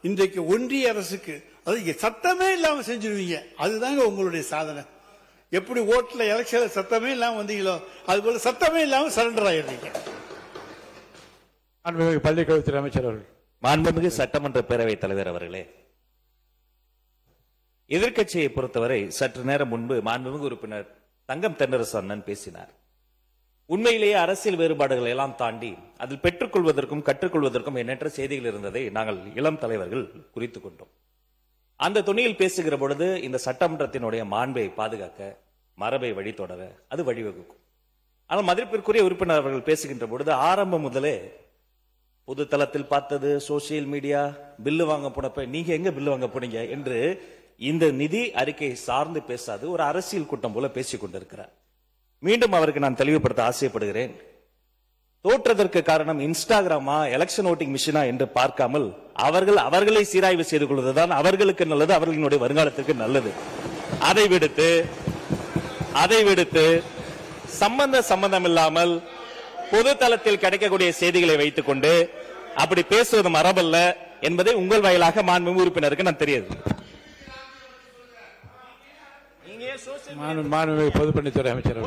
இன்றைக்கு ஒன்றிய அரசுக்கு அது சத்தமே இல்லாம செஞ்சிருவீங்க. அதுதாங்க உங்களுடைய சாதனை. எப்படி ஓட்டுல எலெக்ஷன்ல சத்தமே இல்லாம வந்தீங்களோ அது போல சத்தமே இல்லாம சரண்டர் ஆயிடுறீங்க. பள்ளிக்கல்வித்துறை அமைச்சர் அவர்கள். மாண்புமிகு சட்டமன்ற பேரவைத் தலைவர் அவர்களே, எதிர்க்கட்சியை பொறுத்தவரை சற்று நேரம் முன்பு மாண்புமிகு உறுப்பினர் தங்கம் தென்னரசு அண்ணன் பேசினார். உண்மையிலேயே அரசியல் வேறுபாடுகளை எல்லாம் தாண்டி அதில் பெற்றுக்கொள்வதற்கும் கற்றுக்கொள்வதற்கும் எண்ணற்ற செய்திகள் இருந்ததை நாங்கள் இளம் தலைவர்கள் குறித்துக் கொண்டோம். அந்த துணியில் பேசுகிற பொழுது இந்த சட்டமன்றத்தினுடைய மாண்பை பாதுகாக்க, மரபை வழித்தொடர அது வழிவகுக்கும். ஆனால் மதிப்பிற்குரிய உறுப்பினர் அவர்கள் பேசுகின்ற பொழுது ஆரம்பம் முதலே பொது தளத்தில் பார்த்தது, சோசியல் மீடியா, பில்லு வாங்க போனப்ப நீங்க எங்க பில்லு வாங்க போனீங்க என்று இந்த நிதி அறிக்கை சார்ந்து பேசாது ஒரு அரசியல் கூட்டம் போல பேசிக் கொண்டிருக்கிறார். மீண்டும் அவருக்கு நான் தெளிவுபடுத்த ஆசைப்படுகிறேன். தோற்றதற்கு காரணம் இன்ஸ்டாகிராமா எலெக்ஷன் ஓட்டிங் மிஷினா என்று பார்க்காமல் அவர்களை சீராய்வு செய்து கொள்வதுதான் அவர்களுக்கு நல்லது, அவர்களினுடைய வருங்காலத்திற்கு நல்லது. அதை விடுத்து சம்பந்தம் இல்லாமல் பொது தளத்தில் கிடைக்கக்கூடிய செய்திகளை வைத்துக் கொண்டு அப்படி பேசுவது மரபல்ல என்பதை உங்கள் வாயிலாக மாண்புமிகு உறுப்பினருக்கு நான் தெரியாது. மாண்புமிகு பொதுப்பணித்துறை அமைச்சர்